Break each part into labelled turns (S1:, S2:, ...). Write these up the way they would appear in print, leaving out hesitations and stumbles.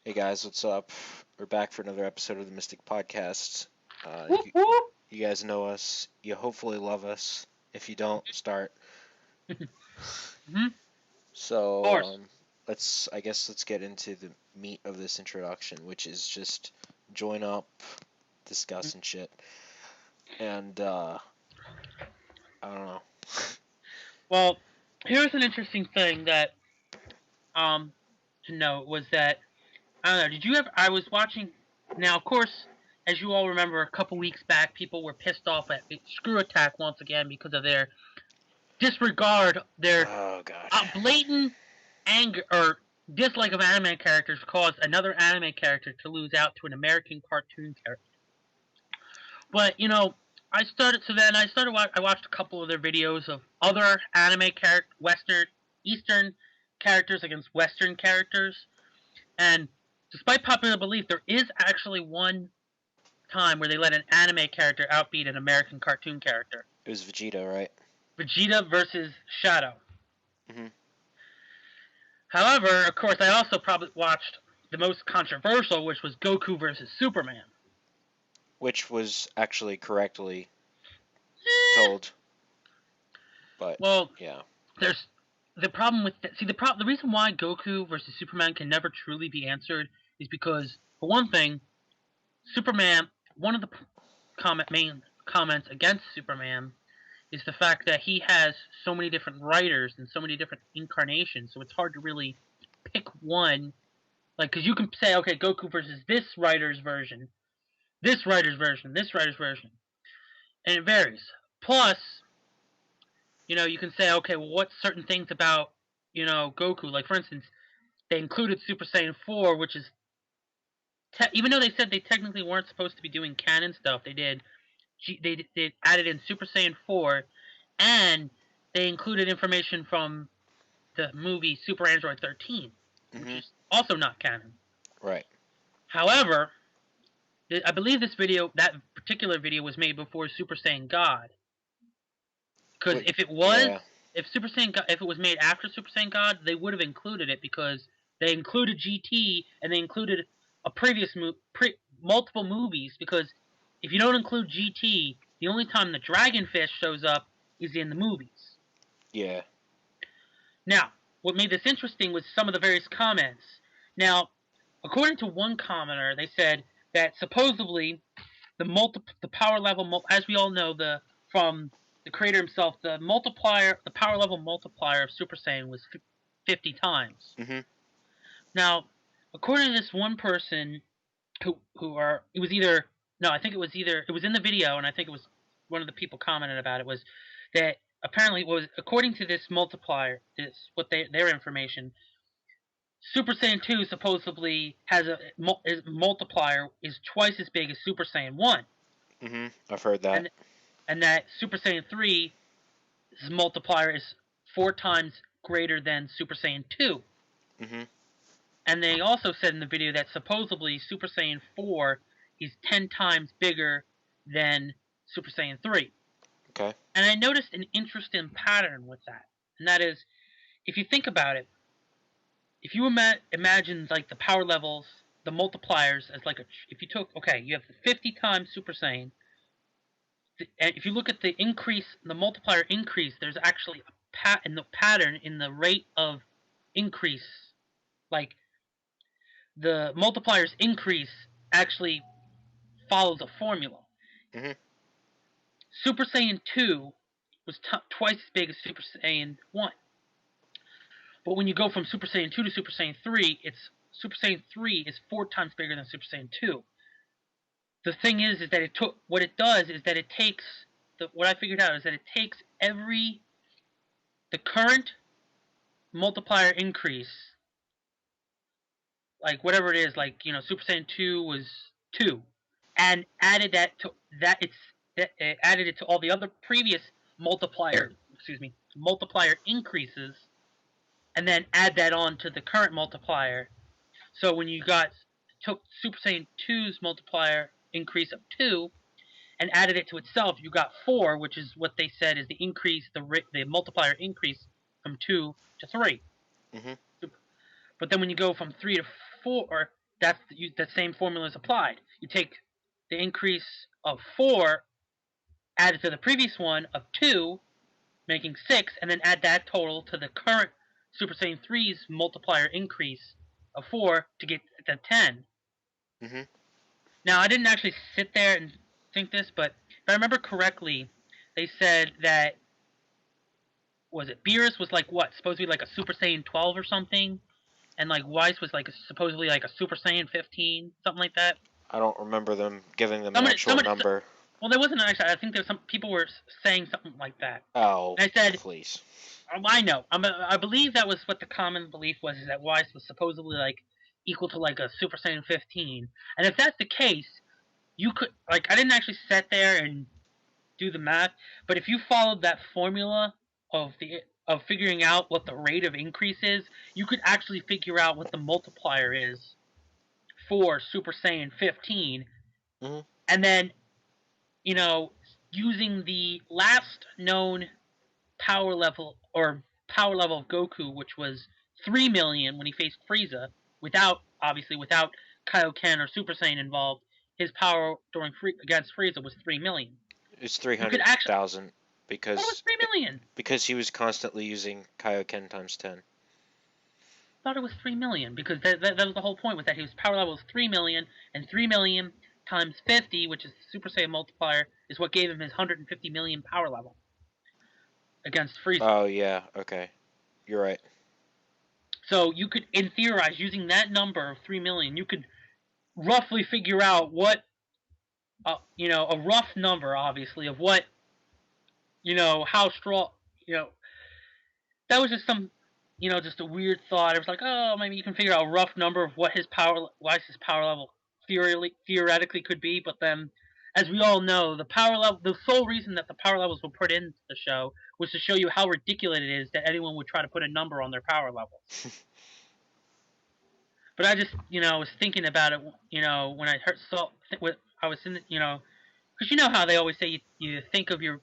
S1: Hey guys, what's up? We're back for another episode of the Mystic Podcast.
S2: Whoop, whoop.
S1: You guys know us. You hopefully love us. If you don't, start.
S2: Mhm. Of
S1: So,
S2: course.
S1: let's get into the meat of this introduction, which is just join up, discuss and shit. And I don't know.
S2: Well, here's an interesting thing that to note was that I don't know. Did you ever? I was watching. Now, of course, as you all remember, a couple weeks back, people were pissed off at Screw Attack once again because of their disregard, their
S1: Oh god.
S2: blatant anger or dislike of anime characters caused another anime character to lose out to an American cartoon character. But I started. So then I started. I watched a couple of their videos of other anime character, Western, Eastern characters against Western characters, and despite popular belief, there is actually one time where they let an anime character outbeat an American cartoon character.
S1: It was Vegeta, right?
S2: Vegeta versus Shadow.
S1: Mhm.
S2: However, of course, I also probably watched the most controversial, which was Goku versus Superman.
S1: Which was actually correctly
S2: Eh,
S1: told. But
S2: well,
S1: yeah.
S2: there's the problem with the reason why Goku versus Superman can never truly be answered is because, for one thing, Superman. One of the main comments against Superman is the fact that he has so many different writers and so many different incarnations, so it's hard to really pick one. Like, because you can say, okay, Goku versus this writer's version, this writer's version, this writer's version, and it varies. Plus, you can say, okay, well, what's certain things about, Goku? Like, for instance, they included Super Saiyan 4, which is, even though they said they technically weren't supposed to be doing canon stuff, they did. They added in Super Saiyan 4, and they included information from the movie Super Android 13, which
S1: Mhm.
S2: is also not canon.
S1: Right.
S2: However, I believe that particular video was made before Super Saiyan God. Because
S1: Wait,
S2: if it was,
S1: yeah.
S2: if it was made after Super Saiyan God, they would have included it because they included GT and they included a multiple movies. Because if you don't include GT, the only time the Dragonfish shows up is in the movies.
S1: Yeah.
S2: Now, what made this interesting was some of the various comments. Now, according to one commenter, they said that supposedly the power level, as we all know, from the creator himself, the power level multiplier of Super Saiyan was 50 times.
S1: Mhm.
S2: Now, according to this one person, it was either no, I think it was in the video, and I think it was one of the people commented about it was that apparently it was according to this multiplier, their information. Super Saiyan 2 supposedly has his multiplier is twice as big as Super Saiyan 1.
S1: Mhm. I've heard that.
S2: And that Super Saiyan 3's multiplier is 4 times greater than Super Saiyan 2.
S1: Mhm.
S2: And they also said in the video that supposedly Super Saiyan 4 is 10 times bigger than Super Saiyan 3.
S1: Okay.
S2: And I noticed an interesting pattern with that. And that is, if you think about it, if you imagine like the power levels, the multipliers as like if you took, okay, you have the 50 times Super Saiyan, and if you look at the increase, the multiplier increase, there's actually a pattern in the rate of increase. Like the multipliers increase actually follows a formula.
S1: Mhm.
S2: Super Saiyan 2 was twice as big as Super Saiyan 1. But when you go from Super Saiyan 2 to Super Saiyan 3, it's Super Saiyan 3 is 4 times bigger than Super Saiyan 2. The thing is that what it does is that it takes what I figured out is that it takes the current multiplier increase, like whatever it is, like Super Saiyan 2 was 2, and added that to that it's it added it to all the other previous multiplier increases, and then add that on to the current multiplier. So when you took Super Saiyan 2's multiplier increase of 2 and added it to itself, you got 4, which is what they said is the multiplier increase from 2 to 3.
S1: Mhm.
S2: But then when you go from 3 to 4, that same formula is applied. You take the increase of 4 added to the previous one of 2, making 6, and then add that total to the current Super Saiyan 3's multiplier increase of 4 to get the 10.
S1: Mm-hmm.
S2: Now, I didn't actually sit there and think this, but if I remember correctly, they said that, was it Beerus was like what, supposed to be like a Super Saiyan 12 or something, and like Weiss was like supposedly like a Super Saiyan 15, something like that.
S1: I don't remember them giving them an actual number.
S2: Well, there wasn't actually. I think there was some people were saying something like that.
S1: Oh,
S2: and I said,
S1: please.
S2: I know. I believe that was what the common belief was, is that Weiss was supposedly like equal to like a Super Saiyan 15. And if that's the case, you could, like, I didn't actually sit there and do the math, but if you followed that formula of figuring out what the rate of increase is, you could actually figure out what the multiplier is for Super Saiyan 15.
S1: Mm-hmm.
S2: And then, using the last known power level of Goku, which was 3 million when he faced Frieza, without Kaioken or Super Saiyan involved, his power against Frieza was 3 million.
S1: It's 300,000 because
S2: what was 3 million?
S1: Because he was constantly using Kaioken times 10.
S2: I thought it was 3 million because that was the whole point, was that his power level was 3 million, and 3 million times 50, which is the Super Saiyan multiplier, is what gave him his 150 million power level against Frieza.
S1: Oh, yeah, okay. You're right.
S2: So you could, in theorize, using that number of 3 million, you could roughly figure out what, a rough number, obviously, of what, how strong, that was just some, just a weird thought. It was like, oh, maybe you can figure out a rough number of what Weiss's power level theoretically could be, but then, as we all know, the sole reason that the power levels were put into the show was to show you how ridiculous it is that anyone would try to put a number on their power levels. But I just, was thinking about it, when I I was in, because you know how they always say you think of your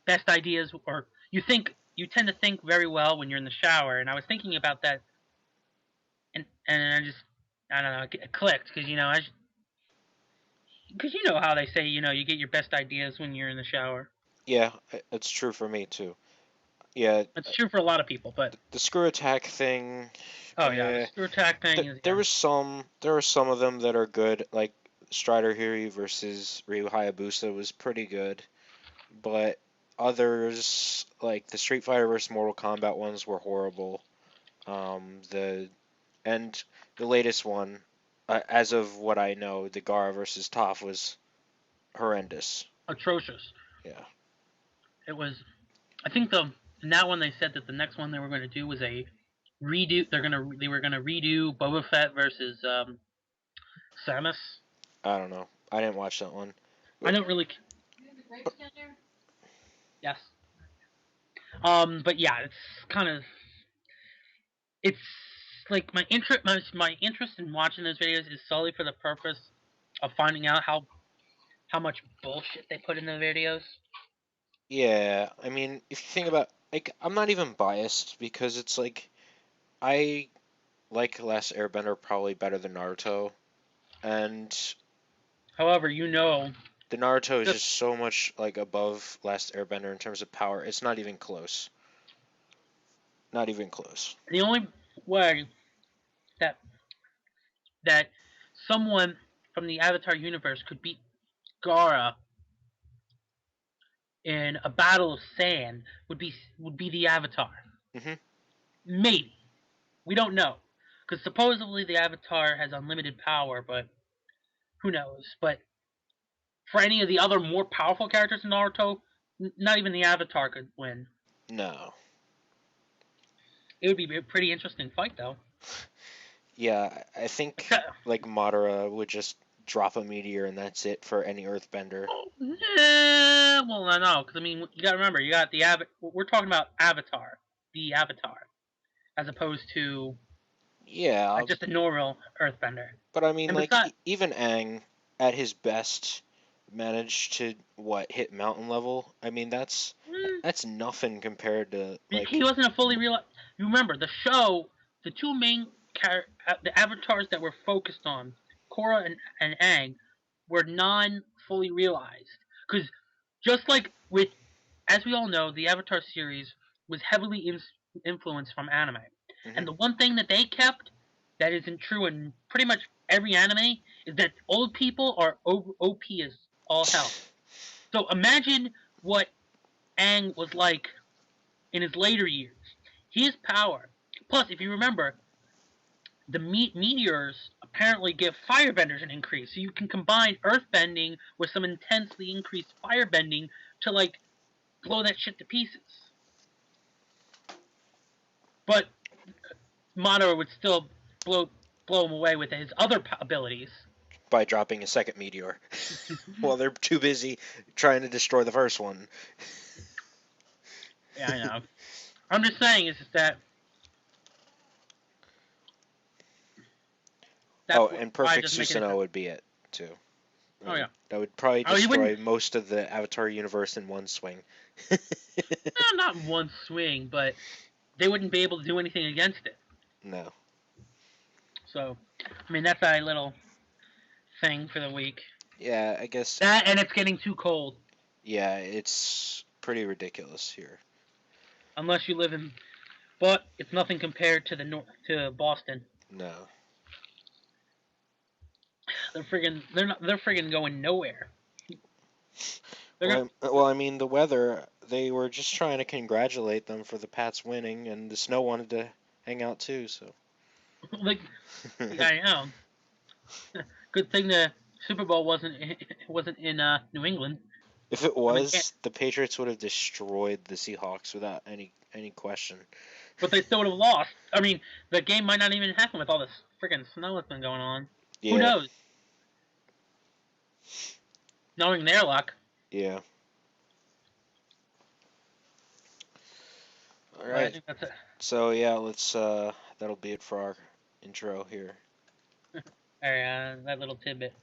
S2: best ideas, or you tend to think very well when you're in the shower, and I was thinking about that, and I just, I don't know, it clicked, because, because you know how they say, you get your best ideas when you're in the shower.
S1: Yeah, it's true for me, too. Yeah.
S2: It's true for a lot of people, but...
S1: The screw attack thing...
S2: Oh, yeah, the screw attack thing
S1: There were some of them that are good, like Strider Hiri versus Ryu Hayabusa was pretty good, but others, like the Street Fighter versus Mortal Kombat ones, were horrible. The latest one, as of what I know, the Gaara versus Toph was horrendous.
S2: Atrocious.
S1: Yeah.
S2: It was. I think in that one they said that the next one they were going to do was a redo. They were gonna redo Boba Fett versus Samus.
S1: I don't know. I didn't watch that one.
S2: I don't really. Yes. But yeah, it's kind of. It's like my interest in watching those videos is solely for the purpose of finding out how much bullshit they put in the videos.
S1: Yeah, I mean, if you think about, like, I'm not even biased because it's like, I like Last Airbender probably better than Naruto, and
S2: however,
S1: the Naruto is just so much like above Last Airbender in terms of power. It's not even close. Not even close.
S2: The only way that someone from the Avatar universe could beat Gaara in a battle of sand would be the Avatar.
S1: Mm-hmm.
S2: Maybe. We don't know. Because supposedly the Avatar has unlimited power, but who knows? But for any of the other more powerful characters in Naruto, not even the Avatar could win.
S1: No.
S2: It would be a pretty interesting fight, though.
S1: Yeah, I think like Madara would just drop a meteor and that's it for any Earthbender.
S2: Well, no, because I mean, you got to remember, you got we're talking about Avatar, the Avatar, as opposed to just a normal Earthbender.
S1: But I mean, like even Aang at his best managed to hit mountain level. I mean, that's nothing compared to like.
S2: He wasn't a fully real. You remember the show? The two main the avatars that were focused on Korra and Aang were non fully realized. Because just like with, as we all know, the Avatar series was heavily influenced from anime,
S1: Hmm.
S2: and the one thing that they kept that isn't true in pretty much every anime is that old people are OP as all hell. So imagine what Aang was like in his later years. His power. Plus, if you remember, the meteors apparently give firebenders an increase. So you can combine earthbending with some intensely increased firebending to like blow that shit to pieces. But Madara would still blow blow him away with his other abilities.
S1: By dropping a second meteor. Well, they're too busy trying to destroy the first one.
S2: Yeah, I know. I'm just saying is that that's
S1: Oh, and
S2: why I
S1: Perfect
S2: just making it.
S1: Susanoo would be it too.
S2: Oh yeah.
S1: That would probably
S2: Oh, he wouldn't.
S1: destroy most of the Avatar universe in one swing.
S2: Not in one swing, but they wouldn't be able to do anything against it.
S1: No.
S2: So, I mean, that's a little thing for the week.
S1: Yeah, I guess.
S2: That and it's getting too cold.
S1: Yeah, it's pretty ridiculous here.
S2: Unless you live in, but it's nothing compared to the to Boston.
S1: No.
S2: They're friggin' going nowhere. They're gonna,
S1: Well, I mean, the weather. They were just trying to congratulate them for the Pats winning, and the snow wanted to hang out too. So.
S2: like, yeah, I know. Good thing the Super Bowl wasn't in New England.
S1: If it
S2: I mean, can't,
S1: was, the Patriots would have destroyed the Seahawks without any question.
S2: but they still would have lost. I mean, the game might not even happen with all this freaking snow that's been going on. Who
S1: Yeah,
S2: knows? Knowing their luck.
S1: yeah. All
S2: But I
S1: right.
S2: think that's it.
S1: So yeah, let's that'll be it for our intro here.
S2: Or, that little tidbit.